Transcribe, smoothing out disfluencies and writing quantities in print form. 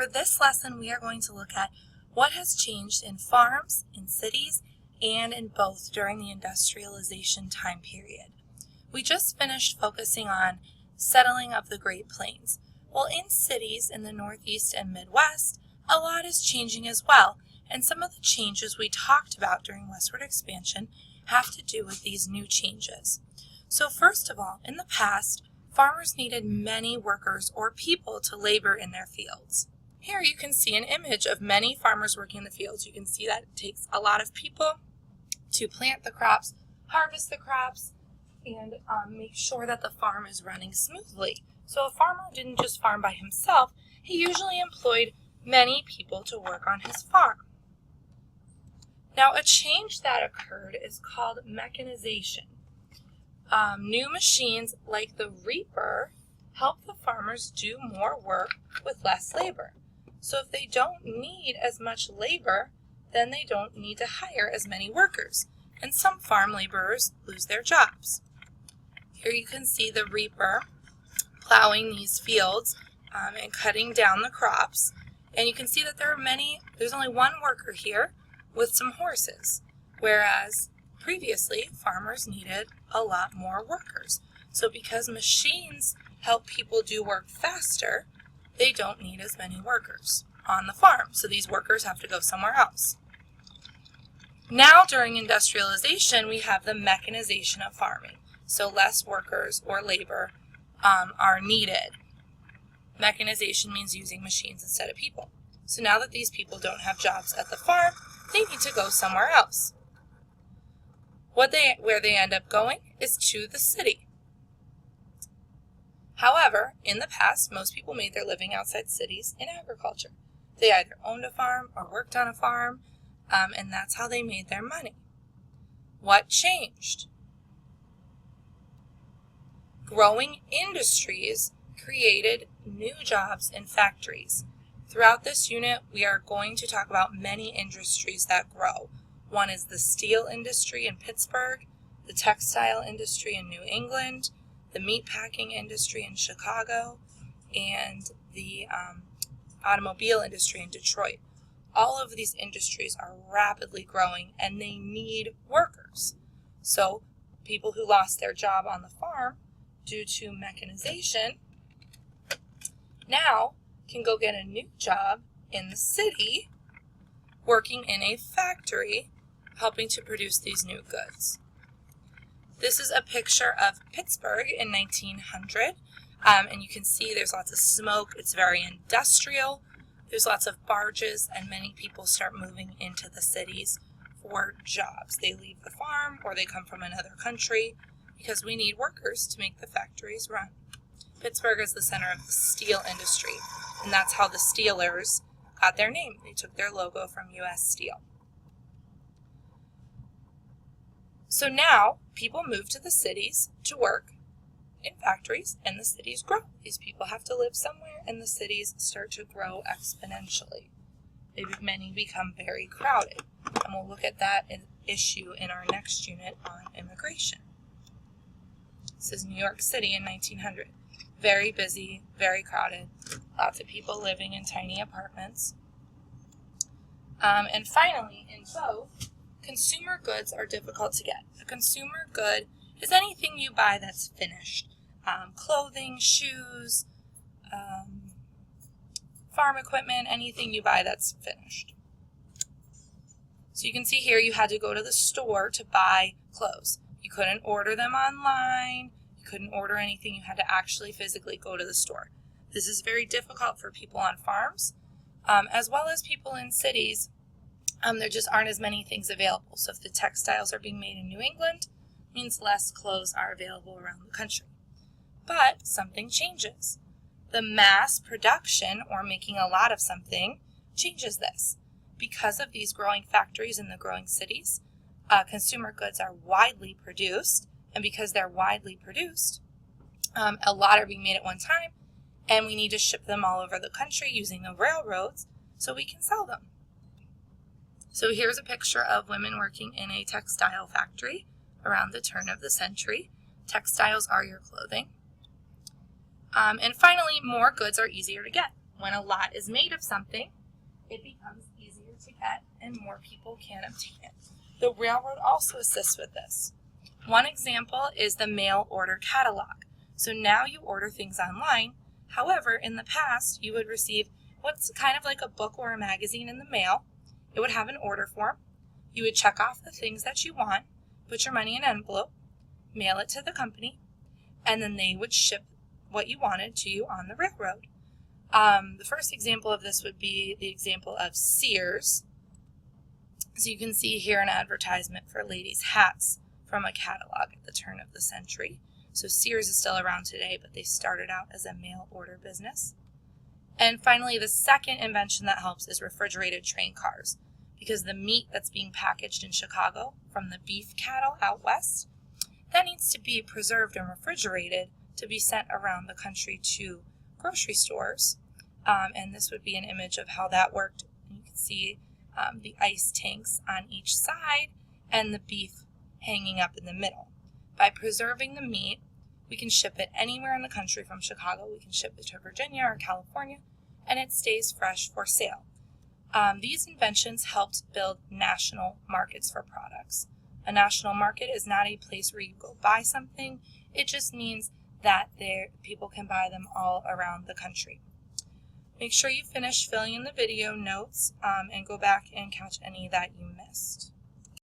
for this lesson, we are going to look at what has changed in farms, in cities, and in both during the industrialization time period. We just finished focusing on settling of the Great Plains. Well, in cities in the Northeast and Midwest, a lot is changing as well, and some of the changes we talked about during westward expansion have to do with these new changes. So first of all, in the past, farmers needed many workers or people to labor in their fields. Here you can see an image of many farmers working in the fields. You can see that it takes a lot of people to plant the crops, harvest the crops, and make sure that the farm is running smoothly. So a farmer didn't just farm by himself, he usually employed many people to work on his farm. Now a change that occurred is called mechanization. New machines like the reaper help the farmers do more work with less labor. So if they don't need as much labor, then they don't need to hire as many workers, and some farm laborers lose their jobs. Here you can see the reaper plowing these fields and cutting down the crops, and you can see that there's only one worker here with some horses, whereas previously farmers needed a lot more workers. So because machines help people do work faster, they don't need as many workers on the farm, so these workers have to go somewhere else. Now during industrialization, we have the mechanization of farming, so less workers or labor are needed. Mechanization means using machines instead of people. So now that these people don't have jobs at the farm, they need to go somewhere else. Where they end up going is to the city. However, in the past, most people made their living outside cities in agriculture. They either owned a farm or worked on a farm, and that's how they made their money. What changed? Growing industries created new jobs in factories. Throughout this unit, we are going to talk about many industries that grow. One is the steel industry in Pittsburgh, the textile industry in New England, the meatpacking industry in Chicago, and the automobile industry in Detroit. All of these industries are rapidly growing and they need workers. So people who lost their job on the farm due to mechanization now can go get a new job in the city working in a factory helping to produce these new goods. This is a picture of Pittsburgh in 1900, and you can see there's lots of smoke. It's very industrial. There's lots of barges, and many people start moving into the cities for jobs. They leave the farm or they come from another country because we need workers to make the factories run. Pittsburgh is the center of the steel industry, and that's how the Steelers got their name. They took their logo from U.S. Steel. So now people move to the cities to work in factories, and the cities grow. These people have to live somewhere, and the cities start to grow exponentially. Many become very crowded, and we'll look at that issue in our next unit on immigration. This is New York City in 1900. Very busy, very crowded, lots of people living in tiny apartments. And finally, in both, consumer goods are difficult to get. A consumer good is anything you buy that's finished. Clothing, shoes, farm equipment, anything you buy that's finished. So you can see here you had to go to the store to buy clothes. You couldn't order them online. You couldn't order anything. You had to actually physically go to the store. This is very difficult for people on farms, as well as people in cities. There just aren't as many things available. So if the textiles are being made in New England, it means less clothes are available around the country. But something changes. The mass production, or making a lot of something, changes this. Because of these growing factories in the growing cities, consumer goods are widely produced, and because they're widely produced, a lot are being made at one time, and we need to ship them all over the country using the railroads so we can sell them. So here's a picture of women working in a textile factory around the turn of the century. Textiles are your clothing. And finally, more goods are easier to get. When a lot is made of something, it becomes easier to get and more people can obtain it. The railroad also assists with this. One example is the mail order catalog. So now you order things online. However, in the past, you would receive what's kind of like a book or a magazine in the mail. It would have an order form. You would check off the things that you want, put your money in an envelope, mail it to the company, and then they would ship what you wanted to you on the railroad. The first example of this would be the example of Sears. So you can see here an advertisement for ladies' hats from a catalog at the turn of the century. So Sears is still around today, but they started out as a mail order business. And finally, the second invention that helps is refrigerated train cars, because the meat that's being packaged in Chicago from the beef cattle out west, that needs to be preserved and refrigerated to be sent around the country to grocery stores. And this would be an image of how that worked. You can see the ice tanks on each side and the beef hanging up in the middle. By preserving the meat, we can ship it anywhere in the country from Chicago. We can ship it to Virginia or California, and it stays fresh for sale. These inventions helped build national markets for products. A national market is not a place where you go buy something. It just means that people can buy them all around the country. Make sure you finish filling in the video notes and go back and catch any that you missed.